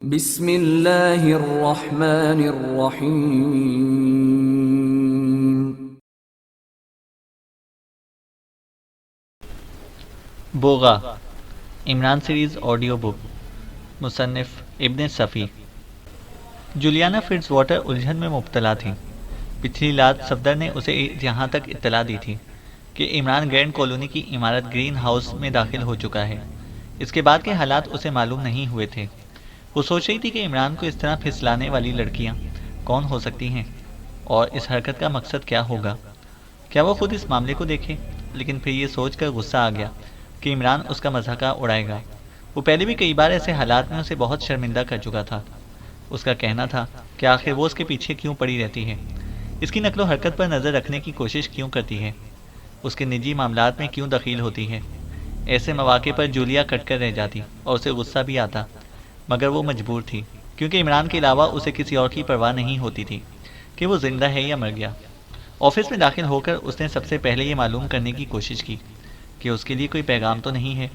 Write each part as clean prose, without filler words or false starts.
بسم اللہ الرحمن الرحیم۔ بوغا عمران سیریز آڈیو بک، مصنف ابن صفی۔ جولیانا فٹز واٹر الجھن میں مبتلا تھی۔ پچھلی رات صفدر نے اسے یہاں تک اطلاع دی تھی کہ عمران گرینڈ کالونی کی عمارت گرین ہاؤس میں داخل ہو چکا ہے۔ اس کے بعد کے حالات اسے معلوم نہیں ہوئے تھے۔ وہ سوچ رہی تھی کہ عمران کو اس طرح پھسلانے والی لڑکیاں کون ہو سکتی ہیں اور اس حرکت کا مقصد کیا ہوگا۔ کیا وہ خود اس معاملے کو دیکھے؟ لیکن پھر یہ سوچ کر غصہ آ گیا کہ عمران اس کا مذاق اڑائے گا۔ وہ پہلے بھی کئی بار ایسے حالات میں اسے بہت شرمندہ کر چکا تھا۔ اس کا کہنا تھا کہ آخر وہ اس کے پیچھے کیوں پڑی رہتی ہے، اس کی نقل و حرکت پر نظر رکھنے کی کوشش کیوں کرتی ہے، اس کے نجی معاملات میں کیوں دخیل ہوتی ہے۔ ایسے مواقع پر جولیا کٹ کر رہ جاتی اور اسے غصہ بھی آتا، مگر وہ مجبور تھی، کیونکہ عمران کے علاوہ اسے کسی اور کی پرواہ نہیں ہوتی تھی کہ وہ زندہ ہے یا مر گیا۔ آفس میں داخل ہو کر اس نے سب سے پہلے یہ معلوم کرنے کی کوشش کی کہ اس کے لیے کوئی پیغام تو نہیں ہے۔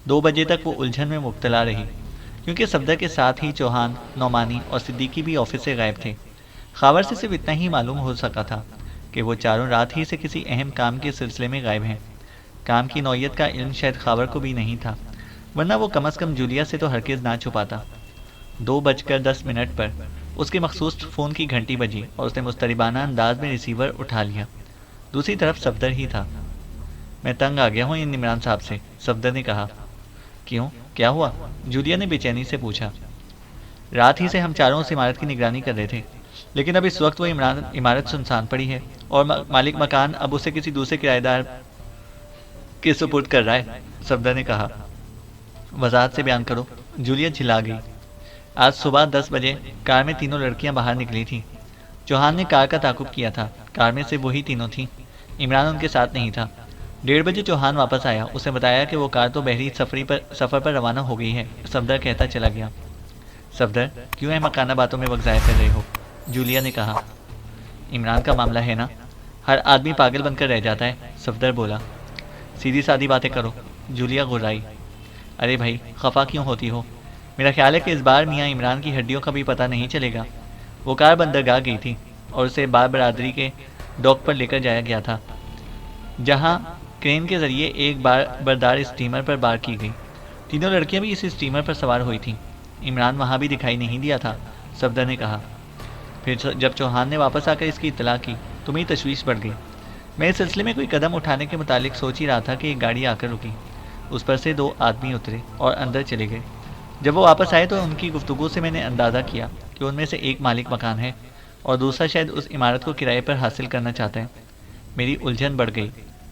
2 بجے تک وہ الجھن میں مبتلا رہی، کیونکہ صفدر کے ساتھ ہی چوہان، نعمانی اور صدیقی بھی آفس سے غائب تھے۔ خاور سے صرف اتنا ہی معلوم ہو سکا تھا کہ وہ چاروں رات ہی سے کسی اہم کام کے سلسلے میں غائب ہیں۔ کام کی نوعیت کا علم شاید خاور کو بھی نہیں تھا، ورنہ وہ کم از کم جولیا سے تو ہرگز نہ چھپاتا۔ 2:10 پر اس کے مخصوص فون کی گھنٹی بجی اور اس نے مضطربانہ انداز میں ریسیور اٹھا لیا۔ دوسری طرف صفدر ہی تھا۔ میں تنگ آ گیا ہوں ان عمران صاحب سے، صفدر نے کہا۔ کیوں، کیا ہوا؟ جولیا نے بے چینی سے پوچھا۔ رات ہی سے ہم چاروں اس عمارت کی نگرانی کر رہے تھے، لیکن اب اس وقت وہ عمارت سنسان پڑی ہے اور مالک مکان اب اسے کسی دوسرے کرایہ دار کے سپرد کر رہا ہے، صفدر نے کہا۔ وضاحت سے بیان کرو، جولیا جھلا گئی۔ آج صبح 10 بجے کار میں تینوں لڑکیاں باہر نکلی تھیں۔ چوہان نے کار کا تعاقب کیا تھا، کار میں سے وہی تینوں تھیں، عمران ان کے ساتھ نہیں تھا۔ 1:30 بجے چوہان واپس آیا، اس نے بتایا کہ وہ کار تو بحری سفر پر روانہ ہو گئی ہے۔ صفدر کہتا چلا گیا۔ صفدر، کیوں احمقانہ باتوں میں وقت ضائع کر رہے ہو؟ جولیا نے کہا۔ عمران کا معاملہ ہے نا، ہر آدمی پاگل بن کر رہ جاتا ہے، صفدر بولا۔ سیدھی سادی باتیں کرو، جولیا غرائی۔ ارے بھائی، خفا کیوں ہوتی ہو؟ میرا خیال ہے کہ اس بار میاں عمران کی ہڈیوں کا بھی پتہ نہیں چلے گا۔ وہ کار بندرگاہ گئی تھی اور اسے بار برادری کے ڈاک پر لے کر جایا گیا تھا، جہاں کرین کے ذریعے ایک بردار اسٹیمر پر بار کی گئی۔ تینوں لڑکیاں بھی اس اسٹیمر پر سوار ہوئی تھیں۔ عمران وہاں بھی دکھائی نہیں دیا تھا، صفدر نے کہا۔ پھر جب چوہان نے واپس آ کر اس کی اطلاع کی تو میری تشویش بڑھ گئی۔ میں اس سلسلے میں کوئی قدم اٹھانے کے متعلق سوچ ہی رہا تھا کہ ایک گاڑی آ کر رکی، اس پر سے 2 آدمی اترے اور اندر چلے گئے۔ جب وہ واپس آئے تو ان کی گفتگو سے میں نے اندازہ کیا کہ ان میں سے ایک مالک مکان ہے اور دوسرا شاید اس عمارت کو کرائے پر حاصل کرنا چاہتا ہے۔ میری الجھن بڑھ گئی۔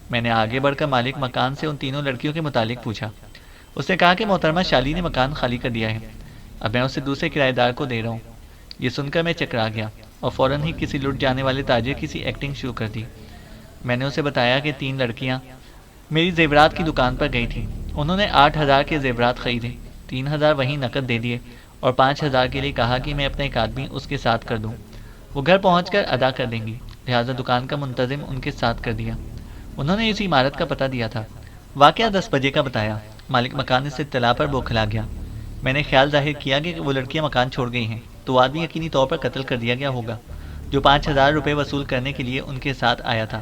میں نے آگے بڑھ کر مالک مکان سے ان تینوں لڑکیوں کے متعلق پوچھا۔ اس نے کہا کہ محترمہ شالی نے مکان خالی کر دیا ہے، اب میں اسے دوسرے کرایہ دار کو دے رہا ہوں۔ یہ سن کر میں چکرا گیا اور فوراً ہی کسی لٹ جانے والے تاجر کی سی ایکٹنگ شروع کر دی۔ میں نے اسے بتایا کہ 3 لڑکیاں میری زیورات کی دکان پر گئی تھیں، انہوں نے 8,000 کے زیورات خریدے، 3,000 وہیں نقد دے دیے اور 5,000 کے لیے کہا کہ میں اپنا ایک آدمی اس کے ساتھ کر دوں، وہ گھر پہنچ کر ادا کر دیں گی، لہٰذا دکان کا منتظم ان کے ساتھ کر دیا۔ انہوں نے اس عمارت کا پتہ دیا تھا۔ واقعہ 10 بجے کا بتایا۔ مالک مکان اس اطلاع پر بوکھلا گیا۔ میں نے خیال ظاہر کیا کہ وہ لڑکیاں مکان چھوڑ گئی ہیں تو آدمی یقینی طور پر قتل کر دیا گیا ہوگا جو 5,000 روپے وصول کرنے کے لیے ان کے ساتھ آیا تھا۔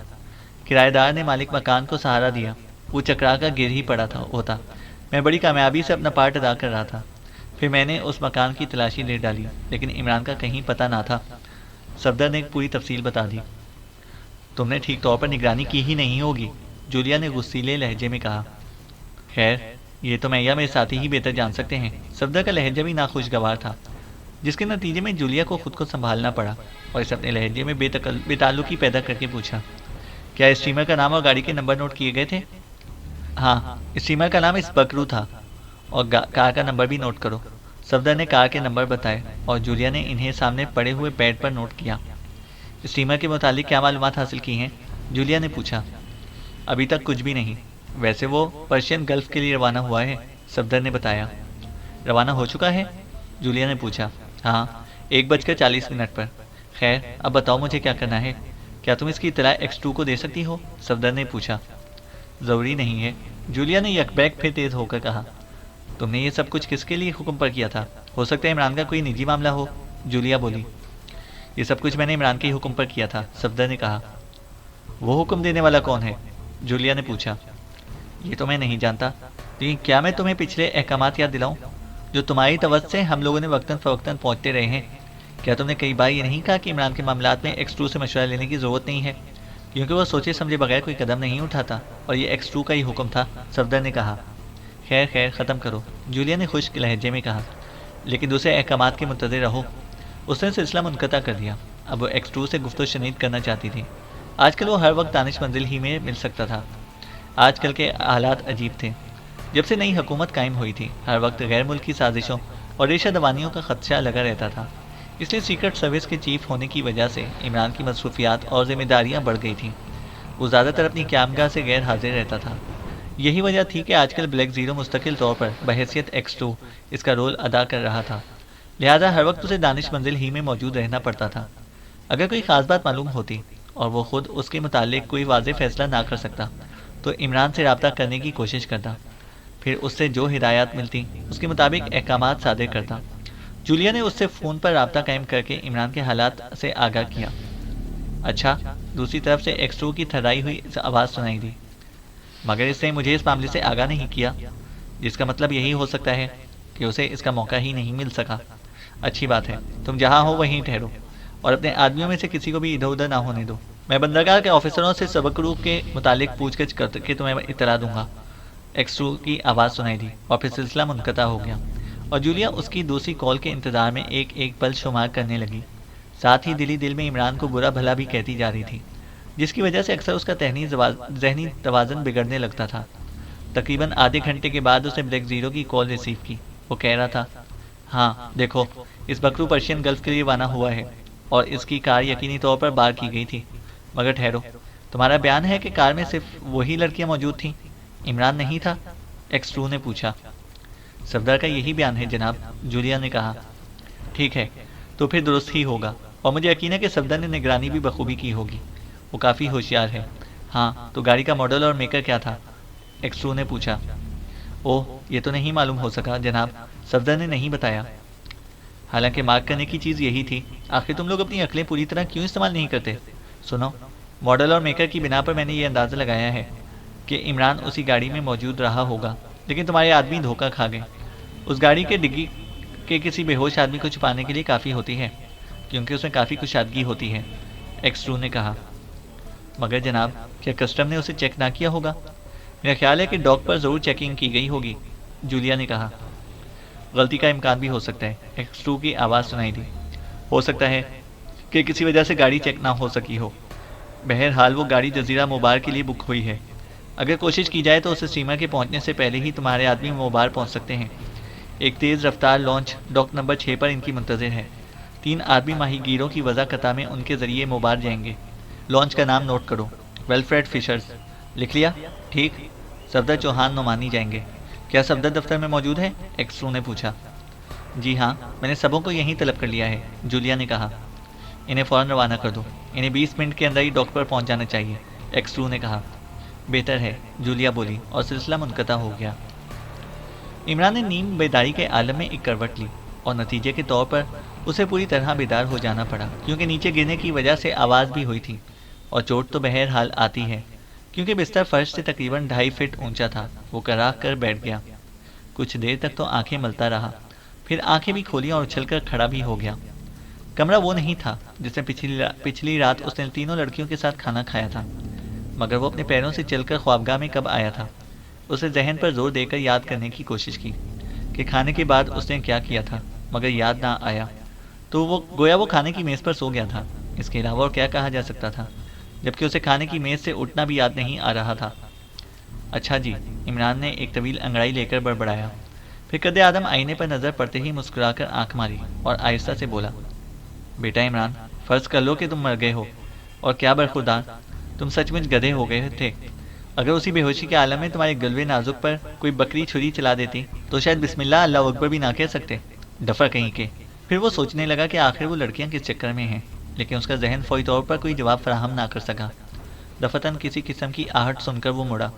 کرایہ دار نے مالک مکان کو سہارا دیا، وہ چکرا کر گر ہی پڑا ہوتا۔ میں بڑی کامیابی سے اپنا پارٹ ادا کر رہا تھا۔ پھر میں نے اس مکان کی تلاشی لے ڈالی، لیکن عمران کا کہیں پتہ نہ تھا۔ صفدر نے پوری تفصیل بتا دی۔ تم نے ٹھیک طور پر نگرانی کی ہی نہیں ہوگی، جولیا نے غصیلے لہجے میں کہا۔ خیر، یہ تو میں یا میرے ساتھی ہی بہتر جان سکتے ہیں۔ صفدر کا لہجہ بھی ناخوشگوار تھا، جس کے نتیجے میں جولیا کو خود کو سنبھالنا پڑا اور اس اپنے لہجے میں بے تعلقی پیدا کر کے پوچھا، کیا اسٹیمر کا نام اور گاڑی کے نمبر نوٹ کیے گئے تھے؟ ہاں، اسٹیمر کا نام اسبکرو تھا اور کار کا نمبر بھی نوٹ کرو۔ صفدر نے کار کے نمبر بتائے اور جولیا نے انہیں سامنے پڑے ہوئے پیڈ پر نوٹ کیا۔ اسٹیمر کے متعلق کیا معلومات حاصل کی ہیں؟ جولیا نے پوچھا۔ ابھی تک کچھ بھی نہیں، ویسے وہ پرشین گلف کے لیے روانہ ہوا ہے، صفدر نے بتایا۔ روانہ ہو چکا ہے؟ جولیا نے پوچھا۔ ہاں، 1:40 پر۔ خیر، اب بتاؤ مجھے کیا کرنا ہے؟ کیا تم اس کی اطلاع X2 کو دے سکتی ہو؟ صفدر نے پوچھا۔ ضروری نہیں ہے، جولیا نے یک بیک پھر تیز ہو کر کہا۔ تم نے یہ سب کچھ کس کے لیے حکم پر کیا تھا؟ ہو سکتا ہے عمران کا کوئی نجی معاملہ ہو، جولیا بولی۔ یہ سب کچھ میں نے عمران کے ہی حکم پر کیا تھا، صفدر نے کہا۔ وہ حکم دینے والا کون ہے؟ جولیا نے پوچھا۔ یہ تو میں نہیں جانتا، لیکن کیا میں تمہیں پچھلے احکامات یاد دلاؤں جو تمہاری توجہ سے ہم لوگوں نے وقتاً فوقتاً پہنچتے رہے ہیں؟ کیا تم نے کئی بار یہ نہیں کہا کہ عمران کے معاملات میں ایکس 2 سے مشورہ لینے کی ضرورت نہیں ہے، کیونکہ وہ سوچے سمجھے بغیر کوئی قدم نہیں اٹھاتا، اور یہ ایکس 2 کا ہی حکم تھا، صفدر نے کہا۔ خیر خیر ختم کرو، جولیا نے خشک لہجے میں کہا، لیکن دوسرے احکامات کے منتظر رہو۔ اس نے سلسلہ منقطع کر دیا۔ اب وہ ایکس 2 سے گفت و شنید کرنا چاہتی تھی۔ آج کل وہ ہر وقت دانش منزل ہی میں مل سکتا تھا۔ آج کل کے حالات عجیب تھے۔ جب سے نئی حکومت قائم ہوئی تھی، ہر وقت غیر ملکی سازشوں اور ریشہ دوانیوں کا خدشہ لگا رہتا تھا۔ اس لیے سیکرٹ سروس کے چیف ہونے کی وجہ سے عمران کی مصروفیات اور ذمہ داریاں بڑھ گئی تھیں۔ وہ زیادہ تر اپنی قیامگاہ سے غیر حاضر رہتا تھا۔ یہی وجہ تھی کہ آج کل بلیک زیرو مستقل طور پر بحیثیت ایکس 2 اس کا رول ادا کر رہا تھا، لہذا ہر وقت اسے دانش منزل ہی میں موجود رہنا پڑتا تھا۔ اگر کوئی خاص بات معلوم ہوتی اور وہ خود اس کے متعلق کوئی واضح فیصلہ نہ کر سکتا تو عمران سے رابطہ کرنے کی کوشش کرتا، پھر اس سے جو ہدایات ملتی اس کے مطابق احکامات صادر کرتا۔ جولیا نے اس سے فون پر رابطہ قائم کر کے عمران کے حالات سے آگاہ کیا۔ اچھا، دوسری طرف سے ایکس 2 کی تھرائی ہوئی آواز سنائی دی، مگر اس نے مجھے اس معاملے سے آگاہ نہیں کیا، جس کا مطلب یہی ہو سکتا ہے کہ اسے اس کا موقع ہی نہیں مل سکا۔ اچھی بات ہے، تم جہاں ہو وہیں ٹھہرو اور اپنے آدمیوں میں سے کسی کو بھی ادھر ادھر نہ ہونے دو۔ میں بندرگاہ کے آفیسروں سے سبق روح کے متعلق پوچھ گچھ کر کے تمہیں اطلاع دوں گا۔ ایکس 2 کی آواز سنائی دی اور پھر سلسلہ منقطع ہو گیا، اور جولیا اس کی دوسری کال کے انتظار میں ایک ایک پل شمار کرنے لگی، ساتھ ہی دلی دل میں عمران کو برا بھلا بھی کہتی جا رہی تھی، جس کی وجہ سے اکثر اس کا ذہنی توازن بگڑنے لگتا تھا۔ تقریباً آدھے گھنٹے کے بعد اس نے بلیک زیرو کی کال ریسیو کی۔ وہ کہہ رہا تھا، ہاں دیکھو، اس بکرو پرشین گلف کے لیے روانہ ہوا ہے اور اس کی کار یقینی طور پر بار کی گئی تھی، مگر ٹھہرو، تمہارا بیان ہے کہ کار میں صرف وہی لڑکیاں موجود تھیں، عمران نہیں تھا؟ ایکس 2 نے پوچھا۔ صفدر کا یہی بیان ہے جناب، جولیا نے کہا۔ ٹھیک ہے، تو پھر درست ہی ہوگا، اور مجھے یقین ہے کہ صفدر نے نگرانی بھی بخوبی کی ہوگی، وہ کافی ہوشیار ہے۔ ہاں، تو گاڑی کا ماڈل اور میکر کیا تھا؟ ایکس 2 نے پوچھا۔ اوہ، یہ تو نہیں معلوم ہو سکا جناب، صفدر نے نہیں بتایا۔ حالانکہ مارک کرنے کی چیز یہی تھی، آخر تم لوگ اپنی عقلیں پوری طرح کیوں استعمال نہیں کرتے؟ سنو، ماڈل اور میکر کی بنا پر میں نے یہ اندازہ لگایا ہے کہ عمران اسی گاڑی میں موجود رہا ہوگا، لیکن تمہارے آدمی دھوکہ کھا گئے۔ اس گاڑی کے ڈگی کے کسی بے ہوش آدمی کو چھپانے کے لیے کافی ہوتی ہے، کیونکہ اس میں کافی کشادگی ہوتی ہے، ایکس 2 نے کہا۔ مگر جناب، کیا کسٹم نے اسے چیک نہ کیا ہوگا؟ میرا خیال ہے کہ ڈاک پر ضرور چیکنگ کی گئی ہوگی، جولیا نے کہا۔ غلطی کا امکان بھی ہو سکتا ہے، ایکس 2 کی آواز سنائی دی۔ ہو سکتا ہے کہ کسی وجہ سے گاڑی چیک نہ ہو سکی ہو۔ بہرحال وہ گاڑی جزیرہ موبار کے لیے بک ہوئی ہے۔ اگر کوشش کی جائے تو اسے اسٹیمر کے پہنچنے سے پہلے ہی تمہارے آدمی موبار پہنچ سکتے ہیں۔ ایک تیز رفتار لانچ ڈاک نمبر 6 پر ان کی منتظر ہے۔ 3 آدمی ماہی گیروں کی وضع قطع میں ان کے ذریعے موبار جائیں گے۔ لانچ کا نام نوٹ کرو، ویلفریڈ فشرز۔ لکھ لیا؟ ٹھیک، صفدر چوہان نعمانی جائیں گے۔ کیا صفدر دفتر میں موجود ہے؟ ایکس 2 نے پوچھا۔ جی ہاں، میں نے سبوں کو یہیں طلب کر لیا ہے، جولیا نے کہا۔ انہیں فوراً روانہ کر دو، انہیں 20 منٹ کے اندر ہی ڈاک پر پہنچ جانا چاہیے، ایکس 2 نے کہا۔ بہتر ہے، جولیا بولی، اور سلسلہ منقطع ہو گیا۔ عمران نے نیم بیداری کے عالم میں ایک کروٹ لی، اور نتیجے کے طور پر اسے پوری طرح بیدار ہو جانا پڑا، کیونکہ نیچے گرنے کی وجہ سے آواز بھی ہوئی تھی، اور چوٹ تو بہرحال آتی ہے، کیونکہ بستر فرش سے تقریباً 2.5 فٹ اونچا تھا۔ وہ کراہ کر بیٹھ گیا۔ کچھ دیر تک تو آنکھیں ملتا رہا، پھر آنکھیں بھی کھولی اور اچھل کر کھڑا بھی ہو گیا۔ کمرہ وہ نہیں تھا جس میں پچھلی رات اس نے تینوں لڑکیوں کے ساتھ کھانا کھایا تھا، مگر وہ اپنے پیروں سے چل کر خوابگاہ میں کب آیا تھا۔ اسے ذہن پر زور دے کر یاد کرنے کی کوشش کی کہ کھانے کے بعد اس نے کیا کیا تھا، مگر یاد نہ آیا، تو وہ گویا وہ کھانے کی میز پر سو گیا تھا۔ اس کے علاوہ اور کیا کہا جا سکتا تھا، جبکہ اسے کھانے کی میز سے اٹھنا بھی یاد نہیں آ رہا تھا۔ اچھا جی، عمران نے ایک طویل انگڑائی لے کر بڑبڑایا، پھر قد آدم آئینے پر نظر پڑتے ہی مسکرا کر آنکھ ماری اور آہستہ سے بولا، بیٹا عمران، فرض کر لو کہ تم مر گئے ہو، اور کیا برخوردار، تم سچ مچ گدھے ہو گئے تھے۔ اگر اسی بے ہوشی کے عالم میں تمہارے گلوے نازک پر کوئی بکری چھری چلا دیتی تو شاید بسم اللہ اللہ اکبر بھی نہ کہہ سکتے، ڈفر کہیں کے۔ پھر وہ سوچنے لگا کہ آخر وہ لڑکیاں کس چکر میں ہیں، لیکن اس کا ذہن فوری طور پر کوئی جواب فراہم نہ کر سکا۔ دفتن کسی قسم کی آہٹ سن کر وہ مڑا۔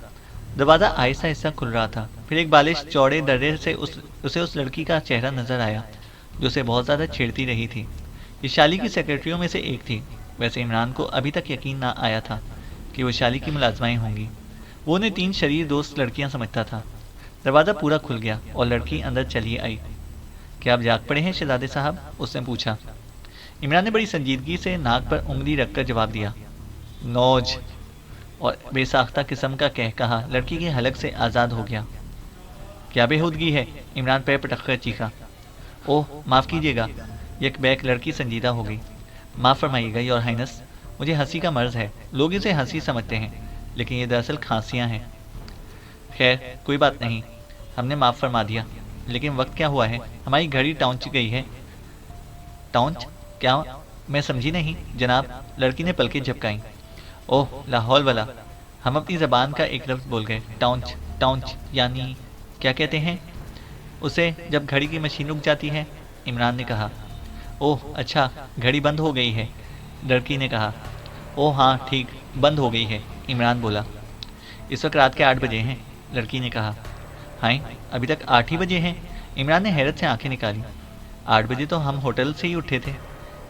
دروازہ آہستہ آہستہ کھل رہا تھا، پھر ایک بالش چوڑے درے سے اسے اس لڑکی کا چہرہ نظر آیا جو اسے بہت زیادہ چھیڑتی رہی تھی۔ یہ شالی کی سیکرٹریوں میں سے ایک تھی۔ ویسے عمران کو ابھی تک یقین نہ آیا تھا کہ وہ شالی کی ملازمائیں ہوں گی۔ وہ انہیں 3 شریر دوست لڑکیاں سمجھتا تھا۔ دروازہ پورا کھل گیا اور لڑکی اندر چلی آئی۔ کیا آپ جاگ پڑے ہیں شہزادے صاحب؟ اس نے پوچھا۔ عمران نے بڑی سنجیدگی سے ناک پر انگلی رکھ کر جواب دیا، نوج، اور بے ساختہ قسم کا کہا لڑکی کے حلق سے آزاد ہو گیا۔ کیا بےہودگی ہے؟ عمران پیر پٹک کر چیخا۔ اوہ معاف کیجیے گا، یک بیک لڑکی سنجیدہ ہو گئی۔ معاف فرمائیے گا یور ہائنس، مجھے ہنسی کا مرض ہے۔ لوگ اسے ہنسی سمجھتے ہیں لیکن یہ دراصل کھانسیاں ہیں۔ خیر کوئی بات نہیں، ہم نے معاف فرما دیا، لیکن وقت کیا ہوا ہے؟ ہماری گھڑی ٹاؤنچ گئی ہے۔ ٹاؤنچ؟ کیا؟ میں سمجھی نہیں جناب۔ لڑکی نے پلکیں جھپکائیں۔ اوہ لاہور والا، ہم اپنی زبان کا ایک لفظ بول گئے۔ ٹاؤنچ؟ ٹاؤنچ یعنی کیا کہتے ہیں اسے جب گھڑی کی مشین رک جاتی ہے؟ عمران نے کہا۔ اوہ اچھا، گھڑی بند ہو گئی ہے، لڑکی نے کہا۔ اوہ ہاں ٹھیک، بند ہو گئی ہے، عمران بولا۔ اس وقت رات کے 8 بجے ہیں، لڑکی نے کہا۔ ہائیں، ابھی تک 8 ہی بجے ہیں، عمران نے حیرت سے آنکھیں نکالی۔ 8 بجے تو ہم ہوٹل سے ہی اٹھے تھے۔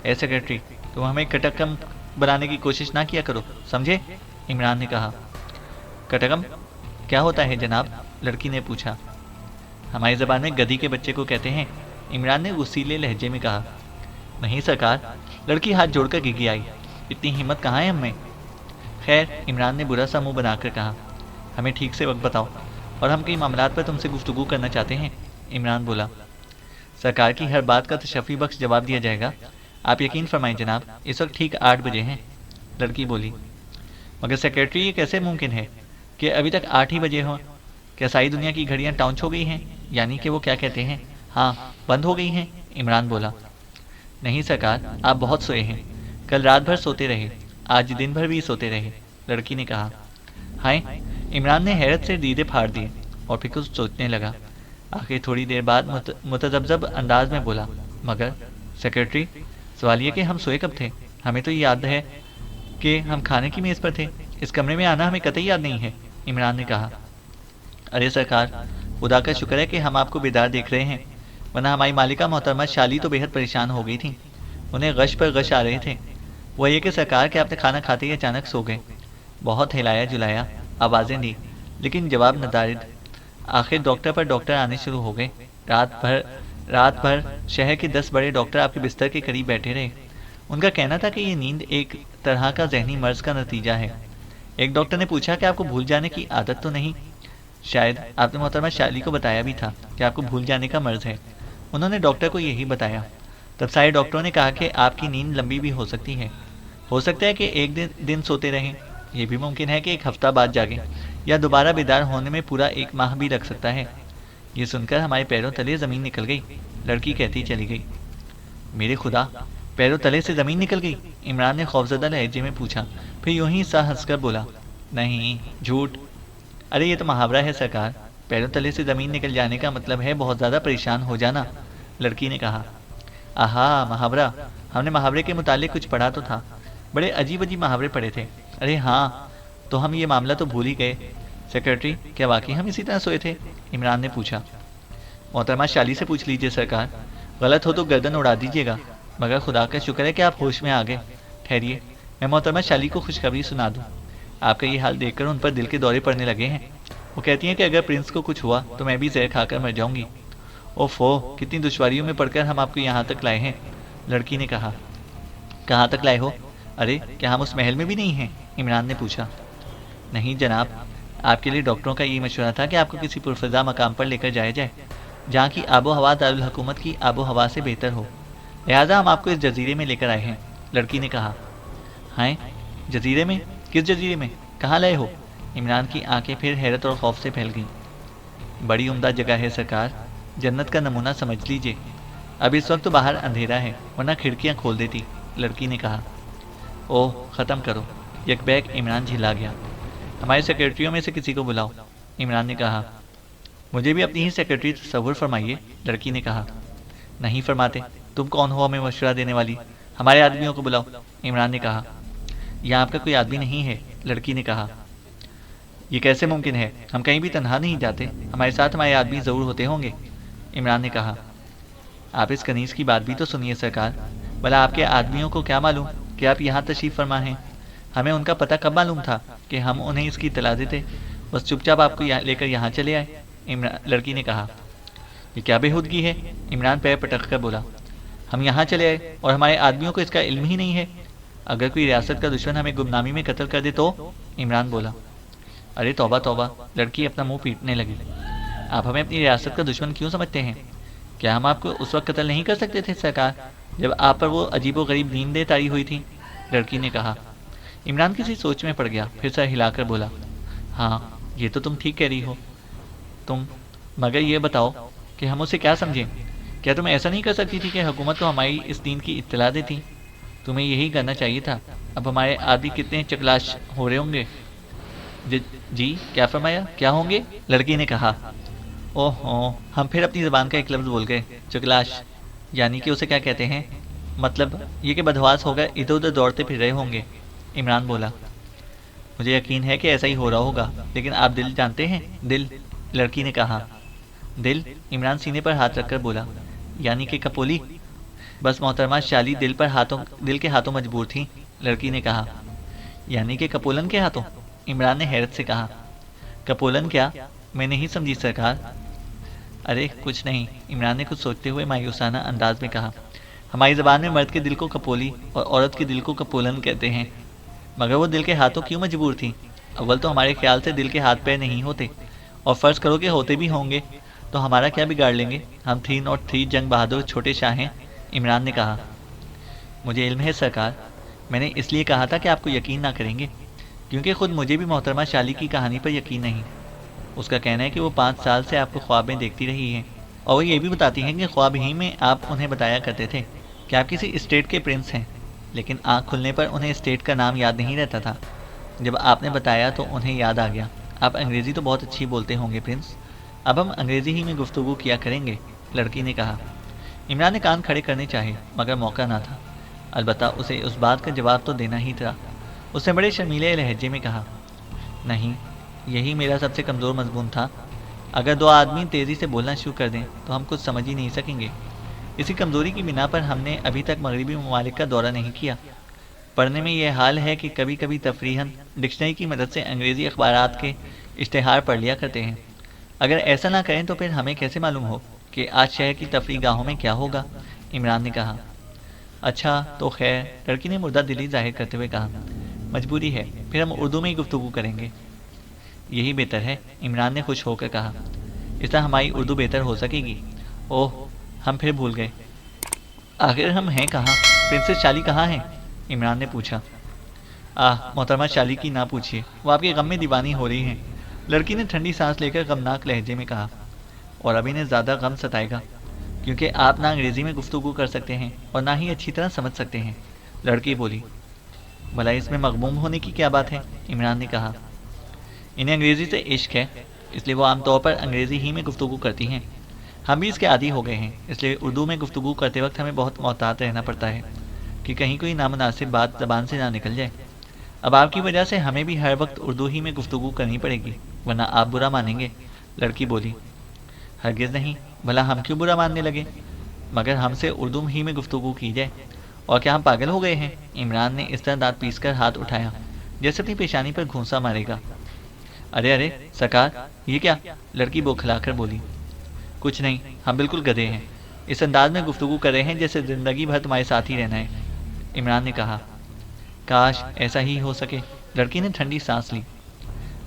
اے سیکرٹری، تم ہمیں کٹکم بنانے کی کوشش نہ کیا کرو، سمجھے؟ عمران نے کہا۔ کٹکم کیا ہوتا ہے جناب؟ لڑکی نے پوچھا۔ ہماری زبان میں گدھی کے بچے کو کہتے ہیں، عمران نے غصیلے لہجے میں کہا۔ نہیں سرکار، لڑکی ہاتھ جوڑ کر گگی آئی۔ اتنی ہمت کہاں ہے ہم میں؟ خیر، عمران نے برا سا منہ بنا کر کہا، ہمیں ٹھیک سے وقت بتاؤ اور ہم کئی معاملات پر تم سے گفتگو کرنا چاہتے ہیں۔ عمران بولا۔ سرکار کی ہر بات کا تشفی بخش جواب دیا جائے گا، آپ یقین فرمائیں جناب، اس وقت ٹھیک 8 بجے ہیں، لڑکی بولی۔ مگر سیکرٹری یہ کیسے ممکن ہے کہ ابھی تک 8 ہی بجے ہوں؟ کیا ساری دنیا کی گھڑیاں ٹاؤنچ ہو گئی ہیں؟ یعنی کہ وہ کیا کہتے ہیں؟ ہاں بند ہو گئی ہیں، عمران بولا۔ نہیں سرکار، آپ بہت سوئے ہیں، کل رات بھر سوتے رہے، آج دن بھر بھی سوتے رہے، لڑکی نے کہا۔ ہائیں، عمران نے حیرت سے دیدے پھاڑ دیے اور پھر کچھ سوچنے لگا۔ آخر تھوڑی دیر بعد متذبذب انداز میں بولا، مگر سیکرٹری، سوال یہ کہ ہم سوئے کب تھے؟ ہمیں تو یاد ہے کہ ہم کھانے کی میز پر تھے، اس کمرے میں آنا ہمیں قطعی یاد نہیں ہے، عمران نے کہا۔ ارے سرکار، خدا کا شکر ہے کہ ہم آپ کو بیدار دیکھ رہے ہیں، ورنہ ہماری مالکہ محترمہ شالی تو بے حد پریشان ہو گئی تھیں، انہیں غش پر غش آ رہے تھے۔ وہ یہ کہ سرکار کہ آپ نے کھانا کھاتے ہی اچانک سو گئے، بہت ہلایا جلایا، آوازیں دی، لیکن جواب ندارد۔ آخر ڈاکٹر پر ڈاکٹر آنے شروع ہو گئے۔ رات بھر شہر کے 10 بڑے ڈاکٹر آپ کے بستر کے قریب بیٹھے رہے۔ ان کا کہنا تھا کہ یہ نیند ایک طرح کا ذہنی مرض کا نتیجہ ہے۔ ایک ڈاکٹر نے پوچھا کہ آپ کو بھول جانے کی عادت تو نہیں؟ شاید آپ نے محترمہ شالی کو بتایا بھی تھا کہ آپ کو بھول جانے کا مرض ہے، انہوں نے ڈاکٹر کو یہی بتایا۔ تب سارے ڈاکٹروں نے کہا کہ آپ کی نیند لمبی بھی ہو سکتی ہے، ہو سکتا ہے کہ ایک دن سوتے رہیں، یہ بھی ممکن ہے کہ ایک ہفتہ بعد جاگیں، یا دوبارہ بیدار ہونے میں پورا 1 ماہ بھی لگ سکتا ہے۔ یہ سن کر ہمارے پیروں تلے زمین نکل گئی، لڑکی کہتی چلی گئی۔ میرے خدا، پیروں تلے سے زمین نکل گئی؟ عمران نے خوفزدہ لہجے میں پوچھا، پھر یوں ہی سا ہنس کر بولا، نہیں جھوٹ، ارے یہ تو محاورہ ہے سرکار، پیروں تلے سے زمین نکل جانے کا مطلب ہے بہت زیادہ پریشان ہو جانا، لڑکی نے کہا۔ آہا محاورہ، ہم نے محاورے کے متعلق کچھ پڑھا تو تھا، بڑے عجیب عجیب محاورے پڑھے تھے۔ ارے ہاں، تو ہم یہ معاملہ تو بھول ہی گئے۔ سیکرٹری، کیا واقعی ہم اسی طرح سوئے تھے؟ عمران نے پوچھا۔ محترمہ شالی سے پوچھ لیجئے سرکار، غلط ہو تو گردن اڑا دیجیے گا، مگر خدا کا شکر ہے کہ آپ ہوش میں آ گئے۔ ٹھہریے، میں محترمہ شالی کو خوشخبری سنا دوں، آپ کا یہ حال دیکھ کر ان پر دل کے دورے پڑنے لگے ہیں، وہ کہتی ہیں کہ اگر پرنس کو کچھ ہوا تو میں بھی زہر کھا کر مر جاؤں گی۔ اوفو، کتنی دشواریوں میں پڑھ کر ہم آپ کو یہاں تک لائے ہیں، لڑکی نے کہا۔ کہاں تک لائے ہو؟ ارے کیا ہم اس محل میں بھی نہیں ہیں؟ عمران نے پوچھا۔ نہیں جناب، آپ کے لیے ڈاکٹروں کا یہ مشورہ تھا کہ آپ کو کسی پرفضا مقام پر لے کر جایا جائے جہاں کی آب و ہوا دارالحکومت کی آب و ہوا سے بہتر ہو، لہٰذا ہم آپ کو اس جزیرے میں لے کر آئے ہیں، لڑکی نے کہا۔ ہائیں، جزیرے میں؟ کس جزیرے میں؟ کہاں لائے ہو؟ عمران کی آنکھیں پھر حیرت اور خوف سے پھیل گئیں۔ بڑی عمدہ جگہ ہے سرکار، جنت کا نمونہ سمجھ لیجئے۔ اب اس وقت تو باہر اندھیرا ہے، ورنہ کھڑکیاں کھول دیتی، لڑکی نے کہا۔ اوہ ختم کرو، یک بیک عمران جھلا گیا۔ ہمارے سیکرٹریوں میں سے کسی کو بلاؤ، عمران نے کہا۔ مجھے بھی اپنی ہی سیکرٹری تصور فرمائیے، لڑکی نے کہا۔ نہیں فرماتے، تم کون ہو ہمیں مشورہ دینے والی؟ ہمارے آدمیوں کو بلاؤ، عمران نے کہا۔ یہاں آپ کا کوئی آدمی نہیں ہے، لڑکی نے کہا۔ یہ کیسے ممکن ہے؟ ہم کہیں بھی تنہا نہیں جاتے، ہمارے ساتھ ہمارے آدمی ضرور ہوتے ہوں گے، عمران نے کہا۔ آپ اس کنیز کی بات بھی تو سنیے سرکار، بھلا آپ کے آدمیوں کو کیا معلوم کہ آپ یہاں تشریف فرما ہیں؟ ہمیں ان کا پتہ کب معلوم تھا کہ ہم انہیں اس کی اطلاع دیتے؟ بس چپ چاپ آپ کو لے کر یہاں چلے آئے۔ لڑکی نے کہا، یہ کیا بےہودگی ہے؟ عمران پیر پٹک کر بولا، ہم یہاں چلے آئے اور ہمارے آدمیوں کو اس کا علم ہی نہیں ہے؟ اگر کوئی ریاست کا دشمن ہمیں گمنامی میں قتل کر دے تو؟ عمران بولا۔ ارے توبہ توبہ، لڑکی اپنا منہ پیٹنے لگی۔ آپ ہمیں اپنی ریاست کا دشمن کیوں سمجھتے ہیں؟ کیا ہم آپ کو اس وقت قتل نہیں کر سکتے تھے سرکار جب آپ پر وہ عجیب و غریب نیندیں طاری ہوئی تھیں؟ لڑکی نے کہا۔ عمران کسی سوچ میں پڑ گیا، پھر سر ہلا کر بولا، ہاں یہ تو تم ٹھیک کہہ رہی ہو تم، مگر یہ بتاؤ کہ ہم اسے کیا سمجھیں؟ کیا تم ایسا نہیں کر سکتی تھی کہ حکومت کو ہماری اس دین کی اطلاع دیتی؟ تمہیں یہی کرنا چاہیے تھا۔ اب ہمارے آدمی کتنے چکلاش ہو رہے ہوں گے۔ جی کیا فرمایا؟ کیا ہوں گے؟ لڑکی نے کہا۔ اوہ ہم پھر اپنی زبان کا ایک لفظ بول گئے، چکلاش، یعنی کہ اسے کیا کہتے ہیں؟ مطلب یہ کہ بدحواس ہو گئے ادھر ادھر دوڑتے پھر رہے ہوں گے۔ عمران بولا، مجھے یقین ہے کہ ایسا ہی ہو رہا ہوگا، لیکن آپ دل جانتے ہیں؟ دل؟ لڑکی نے کہا۔ دل؟ عمران سینے پر ہاتھ رکھ کر بولا، یعنی کہ کپولی؟ بس محترمہ شالی دل کے ہاتھوں مجبور تھی۔ لڑکی نے کہا، یعنی کہ کپولن کے ہاتھوں؟ عمران نے حیرت سے کہا، کپولن کیا؟ میں نہیں سمجھی سرکار۔ ارے کچھ نہیں، عمران نے کچھ سوچتے ہوئے مایوسانہ انداز میں کہا، ہماری زبان میں مرد کے دل کو کپولی اور عورت کے دل کو کپولن کہتے ہیں۔ مگر وہ دل کے ہاتھوں کیوں مجبور تھی؟ اول تو ہمارے خیال سے دل کے ہاتھ پیر نہیں ہوتے، اور فرض کرو کہ ہوتے بھی ہوں گے تو ہمارا کیا بگاڑ لیں گے؟ ہم 303 جنگ بہادر چھوٹے شاہ ہیں۔ عمران نے کہا، مجھے علم ہے سرکار، میں نے اس لیے کہا تھا کہ آپ کو یقین نہ کریں گے، کیونکہ خود مجھے بھی محترمہ شالی کی کہانی پر یقین نہیں۔ اس کا کہنا ہے کہ وہ 5 سال سے آپ کو خواب میں دیکھتی رہی ہیں، اور وہ یہ بھی بتاتی ہیں کہ خواب ہی میں آپ انہیں بتایا کرتے تھے کہ آپ کسی اسٹیٹ کے پرنس ہیں، لیکن آنکھ کھلنے پر انہیں اسٹیٹ کا نام یاد نہیں رہتا تھا۔ جب آپ نے بتایا تو انہیں یاد آ گیا۔ آپ انگریزی تو بہت اچھی بولتے ہوں گے پرنس، اب ہم انگریزی ہی میں گفتگو کیا کریں گے، لڑکی نے کہا۔ عمران نے کان کھڑے کرنے چاہے مگر موقع نہ تھا، البتہ اسے اس بات کا جواب تو دینا ہی تھا۔ اس نے بڑے شرمیلے لہجے میں کہا، نہیں، یہی میرا سب سے کمزور مضمون تھا۔ اگر 2 آدمی تیزی سے بولنا شروع کر دیں تو ہم کچھ سمجھ ہی نہیں سکیں گے۔ اسی کمزوری کی بنا پر ہم نے ابھی تک مغربی ممالک کا دورہ نہیں کیا۔ پڑھنے میں یہ حال ہے کہ کبھی کبھی تفریحاً ڈکشنری کی مدد سے انگریزی اخبارات کے اشتہار پڑھ لیا کرتے ہیں۔ اگر ایسا نہ کریں تو پھر ہمیں کیسے معلوم ہو کہ آج شہر کی تفریح گاہوں میں کیا ہوگا؟ عمران نے کہا۔ اچھا تو خیر، لڑکی نے مردہ دلی ظاہر کرتے ہوئے کہا، مجبوری ہے، پھر ہم اردو میں ہی گفتگو کریں گے۔ یہی بہتر ہے، عمران نے خوش ہو کر کہا، اس طرح ہماری اردو بہتر ہو سکے گی۔ اوہ ہم پھر بھول گئے، آخر ہم ہیں کہاں؟ پرنسس شالی کہاں ہیں؟ عمران نے پوچھا۔ محترمہ شالی کی نہ پوچھیے، وہ آپ کے غم میں دیوانی ہو رہی ہیں، لڑکی نے ٹھنڈی سانس لے کر غمناک لہجے میں کہا، اور اب انہیں زیادہ غم ستائے گا، کیونکہ آپ نہ انگریزی میں گفتگو کر سکتے ہیں اور نہ ہی اچھی طرح سمجھ سکتے ہیں۔ لڑکی بولی، بھلا اس میں مغموم ہونے کی کیا بات ہے؟ عمران نے کہا، انہیں انگریزی سے عشق ہے، اس لیے وہ عام طور پر انگریزی ہی میں گفتگو کرتی ہیں۔ ہم بھی اس کے عادی ہو گئے ہیں، اس لیے اردو میں گفتگو کرتے وقت ہمیں بہت محتاط رہنا پڑتا ہے کہ کہیں کوئی نامناسب بات زبان سے نہ نکل جائے۔ اب آپ کی وجہ سے ہمیں بھی ہر وقت اردو ہی میں گفتگو کرنی پڑے گی، ورنہ آپ برا مانیں گے۔ لڑکی بولی، ہرگز نہیں، بھلا ہم کیوں برا ماننے لگے؟ مگر ہم سے اردو ہی میں گفتگو کی جائے، اور کیا ہم پاگل ہو گئے ہیں؟ عمران نے اس طرح دانت پیس کر ہاتھ اٹھایا جیسے اپنی پیشانی پر گھونسا مارے گا۔ ارے سرکار، یہ کیا؟ لڑکی بوکھلا کر بولی، کچھ نہیں، ہم بالکل گدھے ہیں، اس انداز میں گفتگو کر رہے ہیں جیسے زندگی بھر تمہارے ساتھ ہی رہنا ہے۔ عمران نے کہا، کاش ایسا ہی ہو سکے۔ لڑکی نے ٹھنڈی سانس لی۔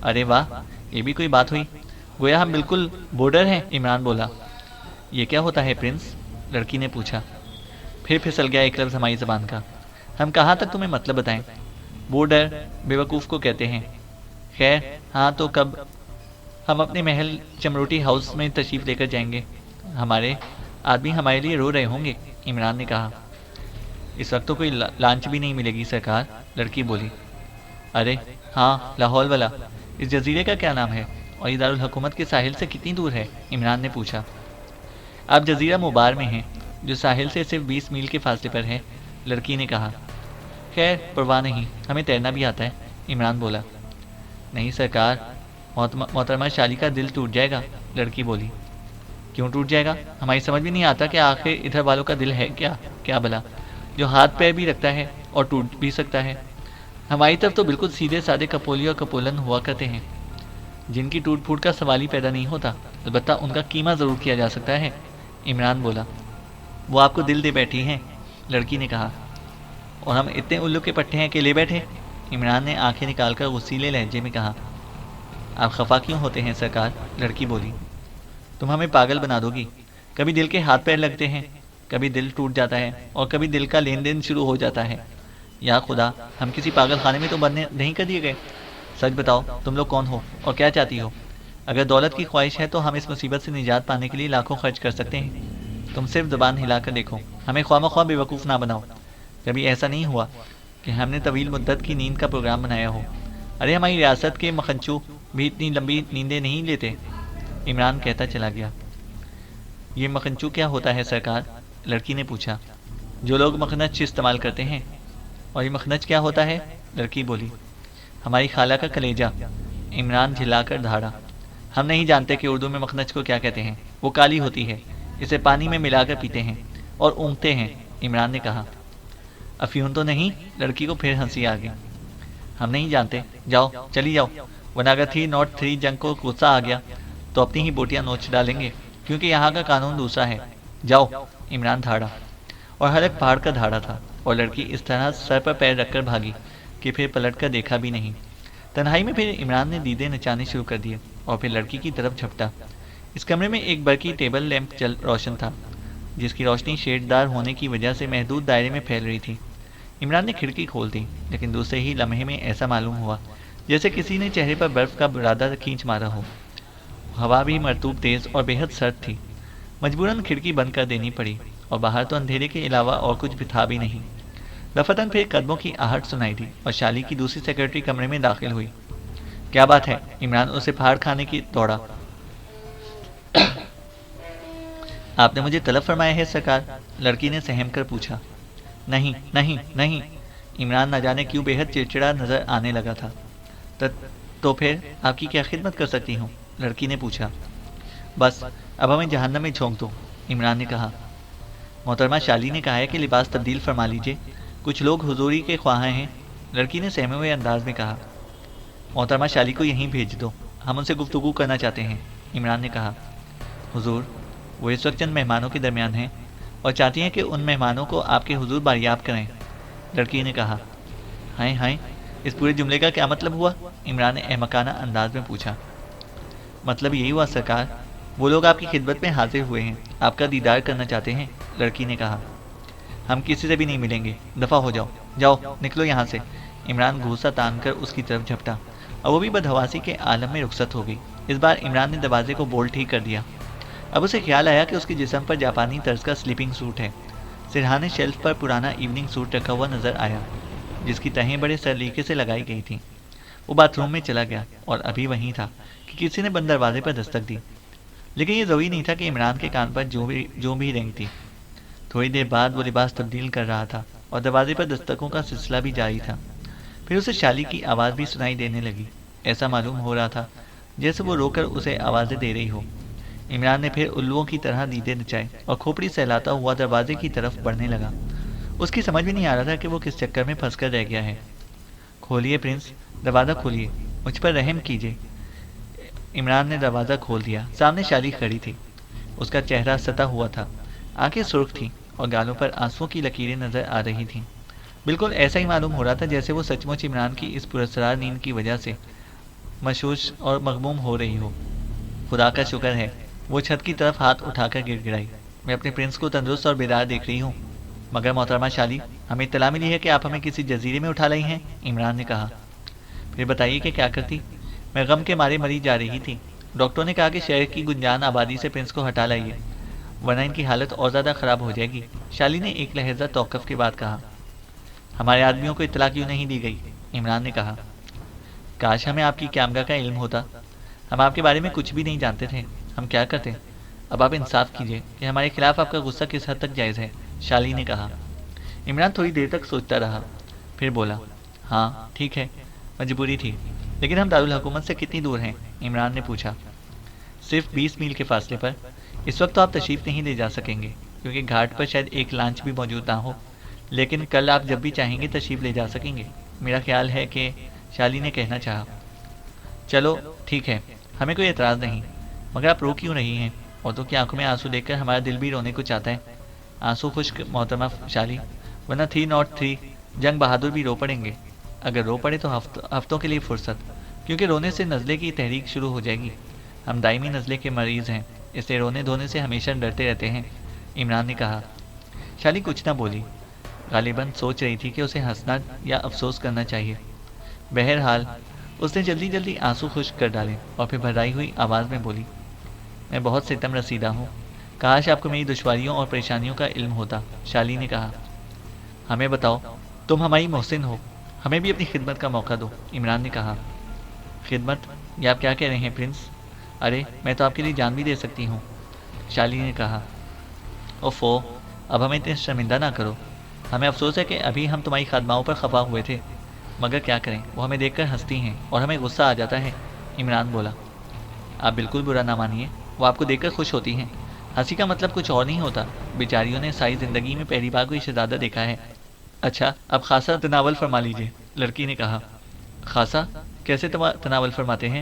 ارے واہ، یہ بھی کوئی بات ہوئی، گویا ہم بالکل بورڈر ہیں۔ عمران بولا، یہ کیا ہوتا ہے پرنس؟ لڑکی نے پوچھا۔ پھر پھسل گیا ایک لفظ ہماری زبان کا، ہم کہاں تک تمہیں مطلب بتائیں؟ بورڈر بیوقوف کو کہتے ہیں۔ خیر ہاں، تو کب ہم اپنے محل چمروٹی ہاؤس میں تشریف لے کر جائیں گے؟ ہمارے آدمی ہمارے لیے رو رہے ہوں گے، عمران نے کہا۔ اس وقت تو کوئی لانچ بھی نہیں ملے گی سرکار، لڑکی بولی۔ ارے ہاں، لاہور والا، اس جزیرے کا کیا نام ہے اور یہ دارالحکومت کے ساحل سے کتنی دور ہے؟ عمران نے پوچھا۔ آپ جزیرہ مبار میں ہیں، جو ساحل سے صرف 20 میل کے فاصلے پر ہے، لڑکی نے کہا۔ خیر پرواہ نہیں، ہمیں تیرنا بھی آتا ہے، عمران بولا۔ نہیں سرکار، محترمہ شالی کا دل ٹوٹ جائے گا، لڑکی بولی۔ کیوں ٹوٹ جائے گا؟ ہماری سمجھ بھی نہیں آتا کہ آخر ادھر والوں کا دل ہے کیا بلا، جو ہاتھ پیر بھی رکھتا ہے اور ٹوٹ بھی سکتا ہے۔ ہماری طرف تو بالکل سیدھے سادے کپولی اور کپولن ہوا کرتے ہیں، جن کی ٹوٹ پھوٹ کا سوال ہی پیدا نہیں ہوتا، البتہ ان کا قیمہ ضرور کیا جا سکتا ہے۔ عمران بولا۔ وہ آپ کو دل دے بیٹھی ہیں، لڑکی نے کہا، اور ہم اتنے الو کے پٹھے ہیں کہ لے بیٹھے؟ عمران نے آنکھیں نکال کر غصیلے لہجے میں کہا۔ آپ خفا کیوں ہوتے ہیں سرکار؟ لڑکی بولی۔ تم ہمیں پاگل بنا دو گی، کبھی دل کے ہاتھ پیر لگتے ہیں، کبھی دل ٹوٹ جاتا ہے اور کبھی دل کا لین دین شروع ہو جاتا ہے۔ یا خدا، ہم کسی پاگل خانے میں تو بند نہیں کر دیے گئے؟ سچ بتاؤ، تم لوگ کون ہو اور کیا چاہتی ہو؟ اگر دولت کی خواہش ہے تو ہم اس مصیبت سے نجات پانے کے لیے لاکھوں خرچ کر سکتے ہیں۔ تم صرف زبان ہلا کر دیکھو، ہمیں خواہ مخواہ بے وقوف نہ بناؤ۔ کبھی ایسا نہیں ہوا کہ ہم نے طویل مدت کی نیند کا پروگرام بنایا ہو؟ ارے ہماری ریاست کے مکھنچو بھی اتنی لمبی نیندیں نہیں لیتے۔ عمران کہتا چلا گیا۔ یہ مکھنچو کیا ہوتا ہے سرکار؟ لڑکی نے پوچھا۔ جو لوگ مکھنچ استعمال کرتے ہیں۔ اور یہ مکھنچ کیا ہوتا ہے؟ لڑکی بولی۔ ہماری خالہ کا کلیجہ۔ عمران جھلا کر دھاڑا۔ ہم نہیں جانتے کہ اردو میں مکھنچ کو کیا کہتے ہیں، وہ کالی ہوتی ہے، اسے پانی میں ملا کر پیتے ہیں اور اونگتے ہیں۔ عمران نے کہا۔ افیون تو نہیں؟ لڑکی کو پھر ہنسی آ گئی۔ ہم نہیں جانتے، جاؤ چلی جاؤ، ورنہ اگر 303 جنگ کو غصہ آ گیا تو اپنی ہی بوٹیاں نوچ ڈالیں گے، کیونکہ یہاں کا قانون دوسرا ہے۔ جاؤ۔ عمران دھاڑا، اور حلق پہاڑ کا دھاڑا تھا، اور لڑکی اس طرح سر پر پیر رکھ کر بھاگی کہ پھر پلٹ کر دیکھا بھی نہیں۔ تنہائی میں پھر عمران نے دیدے نچانے شروع کر دیے اور پھر لڑکی کی طرف جھپٹا۔ اس کمرے میں ایک برقی ٹیبل لیمپ روشن تھا، جس کی روشنی شیڈ دار ہونے کی وجہ سے محدود دائرے میں پھیل رہی تھی۔ عمران نے کھڑکی کھول دی، لیکن دوسرے ہی لمحے میں ایسا معلوم ہوا جیسے کسی نے چہرے پر برف کا برادہ کھینچ مارا ہو۔ ہوا بھی مرطوب تیز اور بے حد سرد تھی۔ مجبوراً کھڑکی بند کر دینی پڑی، اور باہر تو اندھیرے کے علاوہ اور کچھ بھی تھا بھی نہیں۔ رفتاً پھر قدموں کی آہٹ سنائی دی اور شالی کی دوسری سیکرٹری کمرے میں داخل ہوئی۔ کیا بات ہے؟ عمران اسے پھاڑ کھانے کی دوڑا۔ آپ نے مجھے طلب فرمایا ہے سرکار؟ لڑکی نے سہم کر پوچھا۔ نہیں نہیں نہیں۔ عمران نہ جانے کیوں بے حد چڑچڑا نظر آنے لگا تھا۔ تو پھر آپ کی کیا خدمت کر سکتی ہوں؟ لڑکی نے پوچھا۔ بس اب ہمیں جہنم میں جھونک دو، عمران نے کہا۔ محترمہ شالی نے کہا ہے کہ لباس تبدیل فرما لیجیے، کچھ لوگ حضوری کے خواہاں ہیں، لڑکی نے سہمے ہوئے انداز میں کہا۔ محترمہ شالی کو یہیں بھیج دو، ہم ان سے گفتگو کرنا چاہتے ہیں، عمران نے کہا۔ حضور، وہ اس وقت چند مہمانوں کے درمیان ہیں اور چاہتی ہیں کہ ان مہمانوں کو آپ کے حضور باریاب کریں، لڑکی نے کہا۔ ہائیں ہائیں، اس پورے جملے کا کیا مطلب ہوا؟ عمران نے احمقانہ انداز میں پوچھا۔ مطلب یہی ہوا سرکار، وہ لوگ آپ کی خدمت میں حاضر ہوئے ہیں، آپ کا دیدار کرنا چاہتے ہیں، لڑکی نے کہا۔ ہم کسی سے بھی نہیں ملیں گے، دفع ہو جاؤ، جاؤ نکلو یہاں سے۔ عمران گھوسا تان کر اس کی طرف جھپٹا، اور وہ بھی بدحواسی کے عالم میں رخصت ہو گئی۔ اس بار عمران نے دروازے کو بولٹ ٹھیک کر دیا۔ اب اسے خیال آیا کہ اس کے جسم پر جاپانی طرز کا سلیپنگ سوٹ ہے۔ سرہانے شیلف پر پرانا ایوننگ سوٹ رکھا ہوا نظر آیا، جس کی تہیں بڑے سلیقے سے لگائی گئی تھیں۔ وہ باتھ روم میں چلا گیا اور ابھی وہیں تھا کہ کسی نے بند دروازے پر دستک دی، لیکن یہ ضروری نہیں تھا کہ عمران کے کان پر جو بھی رینگ تھی۔ تھوڑی دیر بعد وہ لباس تبدیل کر رہا تھا اور دروازے پر دستکوں کا سلسلہ بھی جاری تھا۔ پھر اسے شالی کی آواز بھی سنائی دینے لگی۔ ایسا معلوم ہو رہا تھا جیسے وہ رو کر اسے آوازیں دے رہی ہو۔ عمران نے پھر الوؤں کی طرح دیدے نچائے اور کھوپڑی سہلاتا ہوا دروازے کی طرف بڑھنے لگا۔ اس کی سمجھ بھی نہیں آ رہا تھا کہ وہ کس چکر میں پھنس کر رہ گیا ہے۔ کھولیے پرنس، دروازہ کھولیے، مجھ پر رحم کیجیے۔ عمران نے دروازہ کھول دیا۔ سامنے شالی کھڑی تھی۔ اس کا چہرہ ستا ہوا تھا، آنکھیں سرخ تھیں اور گالوں پر آنسوؤں کی لکیریں نظر آ رہی تھیں۔ بالکل ایسا ہی معلوم ہو رہا تھا جیسے وہ سچ مچ عمران کی اس پراسرار نیند کی وجہ سے مشوش اور مغموم ہو رہی ہو۔ خدا کا شکر ہے، وہ چھت کی طرف ہاتھ اٹھا کر گر گڑائی۔ میں اپنے پرنس کو تندرست اور بیدار دیکھ رہی ہوں، مگر محترمہ شالی، ہمیں اطلاع ملی ہے کہ آپ ہمیں کسی جزیرے میں اٹھا لائی ہیں، عمران نے کہا۔ پھر بتائیے کہ کیا کرتی؟ میں غم کے مارے مری جا رہی تھی۔ ڈاکٹر نے کہا کہ شہر کی گنجان آبادی سے پرنس کو ہٹا لائیے، ورنہ ان کی حالت اور زیادہ خراب ہو جائے گی، شالی نے ایک لہجہ توقف کے بعد کہا۔ ہمارے آدمیوں کو اطلاع کیوں نہیں دی گئی؟ عمران نے کہا۔ کاش ہمیں آپ کی قیامگاہ کا علم ہوتا، ہم آپ کے بارے میں کچھ بھی نہیں جانتے تھے، ہم کیا کرتے؟ اب آپ انصاف کیجیے کہ ہمارے خلاف آپ کا غصہ کس حد تک جائز ہے، شالی نے کہا۔ عمران تھوڑی دیر تک سوچتا رہا، پھر بولا، ہاں ٹھیک ہے، مجبوری تھی، لیکن ہم دارالحکومت سے کتنی دور ہیں؟ عمران نے پوچھا۔ صرف 20 میل کے فاصلے پر، اس وقت تو آپ تشریف نہیں لے جا سکیں گے کیونکہ گھاٹ پر شاید ایک لانچ بھی موجود نہ ہو، لیکن کل آپ جب بھی چاہیں گے تشریف لے جا سکیں گے، میرا خیال ہے کہ شالی نے کہنا چاہا۔ چلو ٹھیک ہے، ہمیں کوئی اعتراض نہیں، مگر آپ رو کیوں رہی ہیں؟ عورتوں کی آنکھوں میں آنسو دیکھ کر ہمارا دل بھی رونے کو چاہتا ہے۔ آنسو خشک محترمہ شالی، ورنہ 303 جنگ بہادر بھی رو پڑیں گے۔ اگر رو پڑے تو ہفتوں کے لیے فرصت، کیونکہ رونے سے نزلے کی تحریک شروع ہو جائے گی۔ ہم دائمی نزلے کے مریض ہیں، اس لیے رونے دھونے سے ہمیشہ ڈرتے رہتے ہیں، عمران نے کہا۔ شالی کچھ نہ بولی، غالباً سوچ رہی تھی کہ اسے ہنسنا یا افسوس کرنا چاہیے۔ بہرحال اس نے جلدی جلدی آنسو خشک کر ڈالے اور پھر بھرائی ہوئی آواز میں بولی، میں بہت ستم رسیدہ ہوں، کاش آپ کو میری دشواریوں اور پریشانیوں کا علم ہوتا۔ شالی نے کہا۔ ہمیں بتاؤ، تم ہماری محسن ہو، ہمیں بھی اپنی خدمت کا موقع دو، عمران نے کہا۔ خدمت؟ یہ آپ کیا کہہ رہے ہیں پرنس؟ ارے میں تو آپ کے لیے جان بھی دے سکتی ہوں، شالی نے کہا۔ اوفو، اب ہمیں اتنے شرمندہ نہ کرو، ہمیں افسوس ہے کہ ابھی ہم تمہاری خادماؤں پر خفا ہوئے تھے، مگر کیا کریں، وہ ہمیں دیکھ کر ہنستی ہیں اور ہمیں غصہ آ جاتا ہے، عمران بولا۔ آپ بالکل برا نہ مانیے، وہ آپ کو دیکھ کر خوش ہوتی ہیں، ہنسی کا مطلب کچھ اور نہیں ہوتا، بیچاریوں نے ساری زندگی میں پہلی بار کوئی شہزادہ دیکھا ہے۔ اچھا اب خاصا تناول فرما لیجیے، لڑکی نے کہا۔ خاصا کیسے تناول فرماتے ہیں؟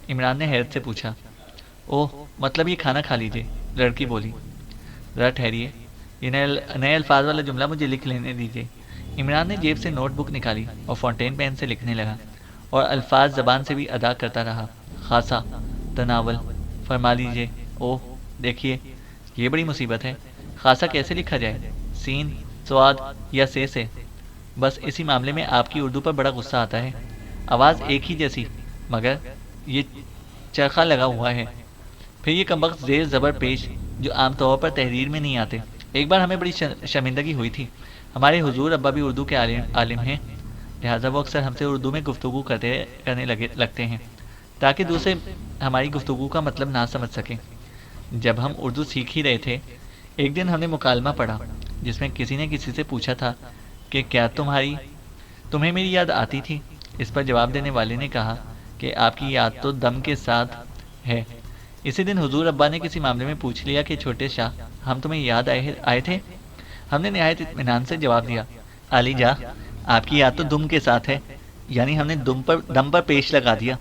عمران نے حیرت سے پوچھا۔ اوہ مطلب یہ کھانا کھا لیجیے، لڑکی بولی۔ ذرا ٹھہریے، یہ نئے الفاظ والا جملہ مجھے لکھ لینے دیجیے۔ عمران نے جیب سے نوٹ بک نکالی اور فونٹین پین سے لکھنے لگا اور الفاظ زبان سے بھی ادا کرتا رہا۔ خاصا، تناول، فرما لیجیے۔ اوہ دیکھیے، یہ بڑی مصیبت ہے، خاصا کیسے لکھا جائے؟ سین، سواد یا سے؟ بس اسی معاملے میں آپ کی اردو پر بڑا غصہ آتا ہے، آواز ایک ہی جیسی مگر یہ چرخہ لگا ہوا ہے، پھر یہ کمبخت زیر زبر پیش جو عام طور پر تحریر میں نہیں آتے۔ ایک بار ہمیں بڑی شرمندگی ہوئی تھی، ہمارے حضور ابا بھی اردو کے عالم ہیں، لہٰذا وہ اکثر ہم سے اردو میں گفتگو کرنے لگتے ہیں تاکہ دوسرے ہماری گفتگو کا مطلب نہ سمجھ سکیں۔ جب ہم اردو سیکھ ہی رہے تھے، ایک دن ہم نے مکالمہ پڑھا جس میں کسی نے کسی سے پوچھا تھا کہ کیا تمہیں میری یاد آتی تھی؟ اس پر جواب دینے والے نے کہا کہ آپ کی یاد تو دم کے ساتھ ہے۔ اسی دن حضور ابا نے کسی معاملے میں پوچھ لیا کہ چھوٹے شاہ، ہم تمہیں یاد آئے تھے؟ ہم نے نہایت اطمینان سے جواب دیا، علی جا، آپ کی یاد تو دم کے ساتھ ہے، یعنی ہم نے دم پر پیش لگا دیا۔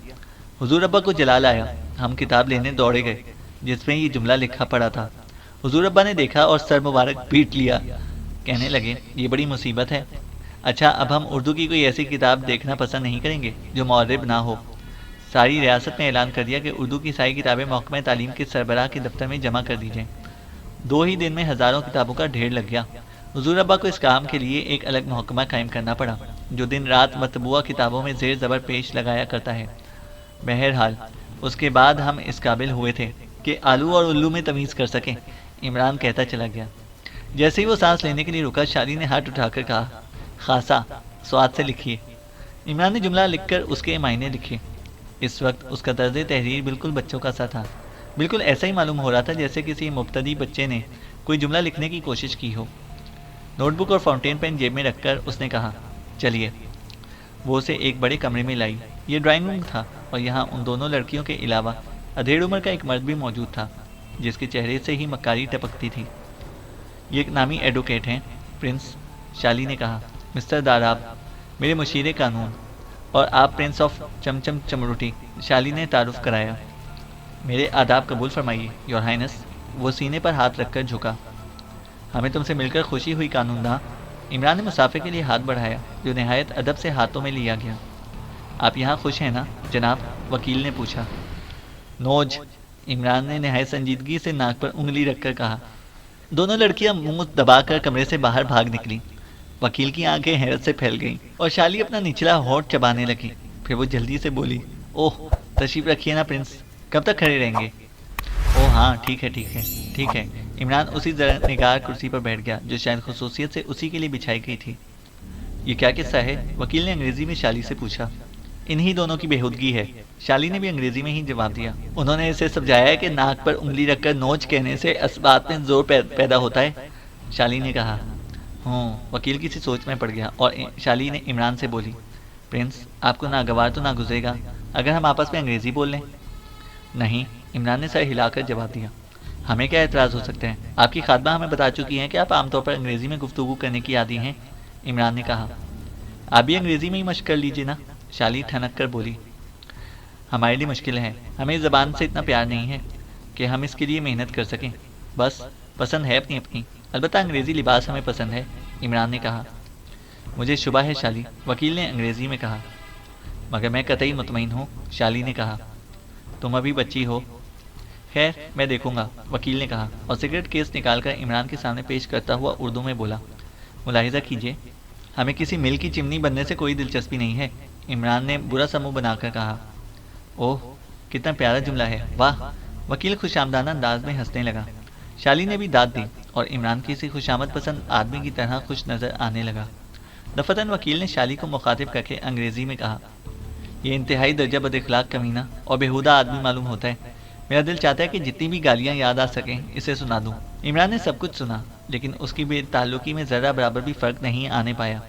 حضور ابا کو جلال آیا، ہم کتاب لینے دوڑے گئے جس میں یہ جملہ لکھا پڑا تھا۔ حضور ابا نے دیکھا اور سر مبارک پیٹ لیا، کہنے لگے یہ بڑی مصیبت ہے۔ اچھا اب ہم اردو کی کوئی ایسی کتاب دیکھنا پسند نہیں کریں گے جو معرب نہ ہو۔ ساری ریاست میں اعلان کر دیا کہ اردو کی ساری کتابیں محکمہ تعلیم کے سربراہ کے دفتر میں جمع کر دی جائیں۔ 2 ہی دن میں ہزاروں کتابوں کا ڈھیر لگ گیا۔ حضور ابا کو اس کام کے لیے ایک الگ محکمہ قائم کرنا پڑا جو دن رات مطبوعہ کتابوں میں زیر زبر پیش لگایا کرتا ہے۔ بہرحال اس کے بعد ہم اس قابل ہوئے تھے کہ آلو اور الو میں تمیز کر سکیں، عمران کہتا چلا گیا۔ جیسے ہی وہ سانس لینے کے لیے رکا، شالی نے ہاتھ اٹھا کر کہا، خاصا، سواد سے لکھیے۔ عمران نے جملہ لکھ کر اس کے معنی لکھے۔ اس وقت اس کا طرز تحریر بالکل بچوں کا سا تھا، بالکل ایسا ہی معلوم ہو رہا تھا جیسے کسی مبتدی بچے نے کوئی جملہ لکھنے کی کوشش کی ہو۔ نوٹ بک اور فاؤنٹین پین جیب میں رکھ کر اس نے کہا، چلیے۔ وہ اسے ایک بڑے کمرے میں لائی۔ یہ ڈرائنگ روم تھا اور یہاں ان دونوں لڑکیوں کے علاوہ ادھیڑ عمر کا ایک مرد بھی موجود تھا جس کے چہرے سے ہی مکاری ٹپکتی تھی۔ یہ ایک نامی ایڈوکیٹ ہیں پرنس، شالی نے کہا، مسٹر داراب، میرے مشیر قانون، اور آپ پرنس آف چمچم چمروٹی، شالی نے تعارف کرایا۔ میرے آداب قبول فرمائیے یور ہائنس۔ وہ سینے پر ہاتھ رکھ کر جھکا۔ ہمیں تم سے مل کر خوشی ہوئی قانون داں۔ عمران نے مسافر کے لیے ہاتھ بڑھایا جو نہایت ادب سے ہاتھوں میں لیا گیا۔ آپ یہاں خوش ہیں نا جناب؟ وکیل نے پوچھا۔ نوج، عمران نے نہایت سنجیدگی سے ناک پر انگلی رکھ کر کہا۔ دونوں لڑکیاں منہ دبا کر کمرے سے باہر بھاگ نکلی۔ وکیل کی آنکھیں حیرت سے پھیل گئیں اور شالی اپنا نچلا ہونٹ چبانے لگی۔ پھر وہ جلدی سے بولی، اوہ تشریف رکھیے نا پرنس، کب تک کھڑے رہیں گے؟ اوہ ہاں ٹھیک ہے۔ عمران اسی ذرا نگار کرسی پر بیٹھ گیا جو شاید خصوصیت سے اسی کے لیے بچھائی گئی تھی۔ یہ کیا قصہ ہے؟ وکیل نے انگریزی میں شالی سے پوچھا۔ انہی دونوں کی بےہودگی ہے، شالی نے بھی انگریزی میں ہی جواب دیا۔ انہوں نے اسے سمجھایا ہے کہ ناک پر انگلی رکھ کر نوچ کہنے سے اسبات میں زور پیدا ہوتا ہے، شالی نے کہا۔ وکیل کسی سوچ میں پڑ گیا اور شالی نے عمران سے بولی، پرنس آپ کو ناگوار تو نہ گزرے گا اگر ہم آپس میں انگریزی بول لیں؟ نہیں، عمران نے سر ہلا کر جواب دیا۔ ہمیں کیا اعتراض ہو سکتے ہیں؟ آپ کی خادمہ ہمیں بتا چکی ہیں کہ آپ عام طور پر انگریزی میں گفتگو کرنے کی عادی ہیں، عمران نے کہا۔ آپ بھی انگریزی میں ہی مشق کر لیجیے نا، شالی ٹھنک کر بولی۔ ہمارے لیے مشکل ہے، ہمیں اس زبان سے اتنا پیار نہیں ہے کہ ہم اس کے لیے محنت کر سکیں، بس پسند ہے اپنی اپنی، البتہ انگریزی لباس ہمیں پسند ہے، عمران نے کہا۔ مجھے شبہ ہے شالی، وکیل نے انگریزی میں کہا۔ مگر میں قطعی مطمئن ہوں، شالی نے کہا، تم ابھی بچی ہو۔ خیر میں دیکھوں گا، وکیل نے کہا اور سگریٹ کیس نکال کر عمران کے سامنے پیش کرتا ہوا اردو میں بولا، ملاحظہ کیجیے، ہمیں کسی مل کی چمنی بننے سے کوئی دلچسپی نہیں ہے، عمران نے برا سا منہ بنا کر کہا۔ اوہ کتنا پیارا جملہ ہے، واہ، وکیل خوش آمدانہ انداز میں ہنسنے لگا۔ شالی نے بھی داد دی اور عمران کسی خوش آمد پسند آدمی کی طرح خوش نظر آنے لگا۔ دفتراً وکیل نے شالی کو مخاطب کر کے انگریزی میں کہا، یہ انتہائی درجہ بد اخلاق کمینہ اور بےہودہ آدمی معلوم ہوتا ہے، میرا دل چاہتا ہے کہ جتنی بھی گالیاں یاد آ سکیں اسے سنا دوں۔ عمران نے سب کچھ سنا، لیکن اس کی بے تعلقی میں ذرہ برابر بھی فرق نہیں آنے پایا۔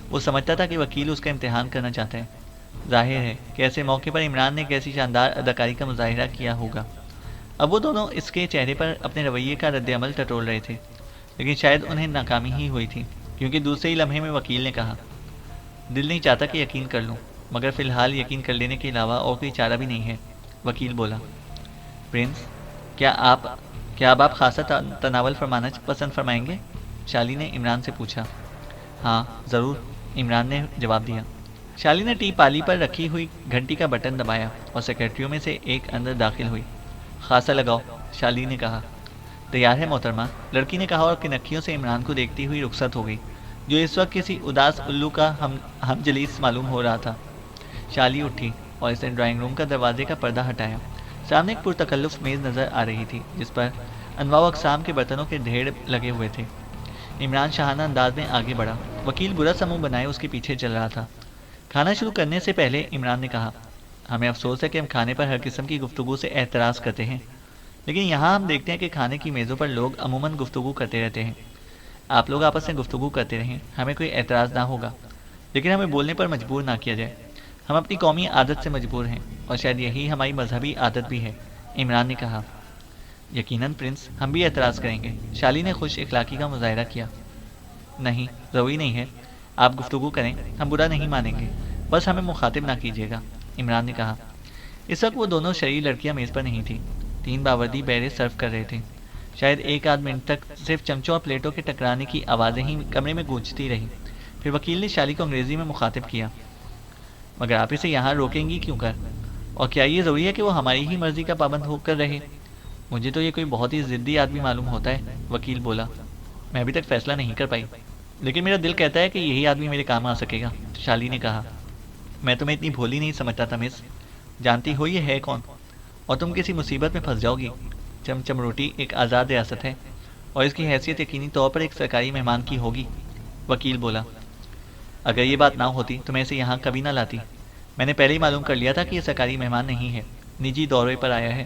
وہ سمجھتا تھا کہ وکیل اس کا امتحان کرنا چاہتا ہے۔ ظاہر ہے کہ ایسے موقع پر عمران نے ایک ایسی شاندار اداکاری کا مظاہرہ کیا ہوگا۔ اب وہ دونوں اس کے چہرے پر اپنے رویے کا رد عمل ٹٹول رہے تھے، لیکن شاید انہیں ناکامی ہی ہوئی تھی، کیونکہ دوسرے ہی لمحے میں وکیل نے کہا، دل نہیں چاہتا کہ یقین کر لوں، مگر فی الحال یقین کر لینے کے علاوہ اور کوئی چارہ بھی نہیں ہے۔ وکیل بولا، پرنس، کیا اب آپ خاصا تناول فرمانا پسند فرمائیں گے؟ شالی نے عمران سے پوچھا۔ ہاں ضرور، عمران نے جواب دیا۔ شالی نے ٹی پالی پر رکھی ہوئی گھنٹی کا بٹن دبایا اور سیکرٹریوں میں سے ایک اندر داخل ہوئی۔ خاصا لگاؤ، شالی نے کہا۔ تیار ہے محترمہ، لڑکی نے کہا اور کنکھیوں سے عمران کو دیکھتی ہوئی رخصت ہو گئی، جو اس وقت کسی اداس الو کا ہم جلیس معلوم ہو رہا تھا۔ شالی اٹھی اور اس نے ڈرائنگ روم کا دروازے کا پردہ ہٹایا۔ سامنے ایک پرتکلف میز نظر آ رہی تھی جس پر انواع و اقسام کے برتنوں کے ڈھیر لگے ہوئے تھے۔ عمران شاہانہ انداز میں آگے بڑھا، وکیل برا سا منہ بنائے اس کے پیچھے چل رہا تھا۔ کھانا شروع کرنے سے پہلے عمران نے کہا، ہمیں افسوس ہے کہ ہم کھانے پر ہر قسم کی گفتگو سے اعتراض کرتے ہیں، لیکن یہاں ہم دیکھتے ہیں کہ کھانے کی میزوں پر لوگ عموماً گفتگو کرتے رہتے ہیں۔ آپ لوگ آپس میں گفتگو کرتے رہیں، ہمیں کوئی اعتراض نہ ہوگا، لیکن ہمیں بولنے پر مجبور نہ کیا جائے۔ ہم اپنی قومی عادت سے مجبور ہیں، اور شاید یہی ہماری مذہبی عادت بھی ہے، عمران نے کہا۔ یقیناً پرنس، ہم بھی اعتراض کریں گے، شالی نے خوش اخلاقی کا مظاہرہ کیا۔ نہیں، ضروری نہیں ہے، آپ گفتگو کریں، ہم برا نہیں مانیں گے، بس ہمیں مخاطب نہ کیجیے گا، عمران نے کہا۔ اس وقت وہ دونوں شرعی لڑکیاں میز پر نہیں تھیں، 3 باوردی بیرے سرو کر رہے تھے۔ شاید 1 آدھ منٹ تک صرف چمچوں اور پلیٹوں کے ٹکرانے کی آوازیں ہی کمرے میں گونجتی رہیں، پھر وکیل نے شالی کو انگریزی میں مخاطب کیا، مگر آپ اسے یہاں روکیں گی کیوں کر؟ اور کیا یہ ضروری ہے کہ وہ ہماری ہی مرضی کا پابند ہو کر رہے؟ مجھے تو یہ کوئی بہت ہی ضدی آدمی معلوم ہوتا ہے، وکیل بولا۔ میں ابھی تک فیصلہ نہیں کر پائی، لیکن میرا دل کہتا ہے کہ یہی آدمی میرے کام آ سکے گا، شالی نے کہا۔ میں تمہیں اتنی بھولی نہیں سمجھتا تھا مس، جانتی ہو یہ ہے کون، اور تم کسی مصیبت میں پھنس جاؤ گی۔ چمچمروٹی ایک آزاد ریاست ہے، اور اس کی حیثیت یقینی طور پر ایک سرکاری مہمان کی ہوگی، وکیل بولا۔ اگر یہ بات نہ ہوتی تو میں اسے یہاں کبھی نہ لاتی، میں نے پہلے ہی معلوم کر لیا تھا کہ یہ سرکاری مہمان نہیں ہے، نجی دورے پر آیا ہے،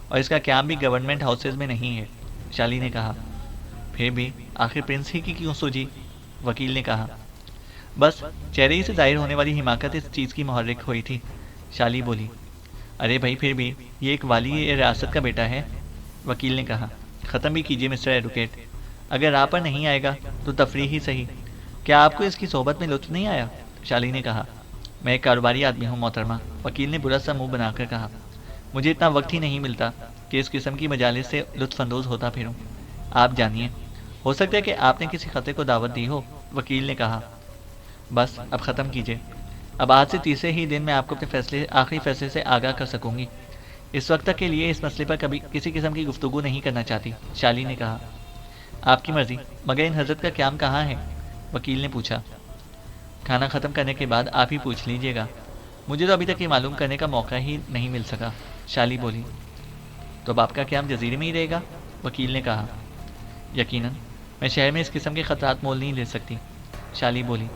اور اس کا قیام بھی گورنمنٹ ہاؤسز میں نہیں ہے، شالی نے کہا۔ پھر بھی آخر پرنس ہی کی کیوں سوجی، وکیل نے کہا۔ بس چہرے ہی سے ظاہر ہونے والی حماقت اس چیز کی محرک ہوئی تھی، شالی بولی۔ ارے بھائی پھر بھی یہ ایک والی ریاست کا بیٹا ہے، وکیل نے کہا۔ ختم بھی کیجیے مسٹر ایڈوکیٹ، اگر راہ پر نہیں آئے گا تو تفریح ہی صحیح، کیا آپ کو اس کی صحبت میں لطف نہیں آیا؟ شالی نے کہا۔ میں ایک کاروباری آدمی ہوں محترمہ، وکیل نے برا سا منہ بنا کر کہا۔ مجھے اتنا وقت ہی نہیں ملتا کہ اس قسم کی مجالس سے لطف اندوز ہوتا پھروں، آپ جانیے۔ ہو سکتا ہے کہ آپ نے کسی خطے کو دعوت دی ہو، وکیل نے کہا۔ بس اب ختم کیجیے، اب آج سے تیسرے ہی دن میں آپ کو اپنے آخری فیصلے سے آگاہ کر سکوں گی۔ اس وقت تک کے لیے اس مسئلے پر کبھی کسی قسم کی گفتگو نہیں کرنا چاہتی، شالی نے کہا۔ آپ کی مرضی، مگر ان حضرت کا قیام کہاں ہے؟ وکیل نے پوچھا۔ کھانا ختم کرنے کے بعد آپ ہی پوچھ لیجیے گا، مجھے تو ابھی تک یہ معلوم کرنے کا موقع ہی نہیں مل سکا، شالی بولی۔ تو اب آپ کا قیام جزیرے میں ہی رہے گا، وکیل نے کہا۔ یقیناً، میں شہر میں اس قسم کے خطرات مول نہیں لے سکتی، شالی بولی۔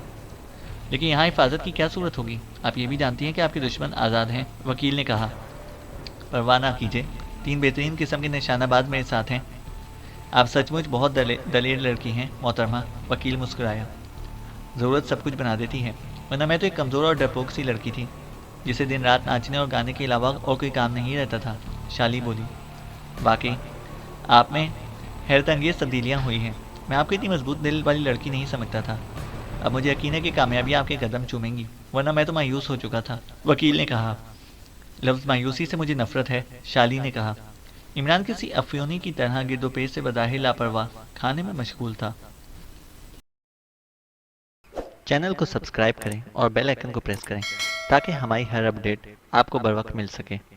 لیکن یہاں حفاظت کی کیا صورت ہوگی؟ آپ یہ بھی جانتی ہیں کہ آپ کے دشمن آزاد ہیں، وکیل نے کہا۔ پرواہ نہ کیجیے، 3 بہترین قسم کے نشانہ باز میرے ساتھ ہیں۔ آپ سچ مچ بہت دلیر لڑکی ہیں محترمہ، وکیل مسکرایا۔ ضرورت سب کچھ بنا دیتی ہے، ورنہ میں تو ایک کمزور اور ڈرپوک سی لڑکی تھی جسے دن رات ناچنے اور گانے کے علاوہ اور کوئی کام نہیں رہتا تھا، شالی بولی۔ واقعی آپ میں حیرت انگیز تبدیلیاں ہوئی ہیں۔ میں آپ کو اتنی مضبوط دل والی لڑکی نہیں سمجھتا تھا۔ اب مجھے یقین ہے کہ کامیابی آپ کے قدم چومیں گی، ورنہ میں تو مایوس ہو چکا تھا، وکیل نے کہا۔ لفظ مایوسی سے مجھے نفرت ہے، شالی نے کہا۔ عمران کسی افیونی کی طرح گرد و پیش سے بظاہر لاپرواہ کھانے میں مشغول تھا۔ چینل کو سبسکرائب کریں اور بیل آئیکن کو پریس کریں تاکہ ہماری ہر اپڈیٹ آپ کو بر وقت مل سکے۔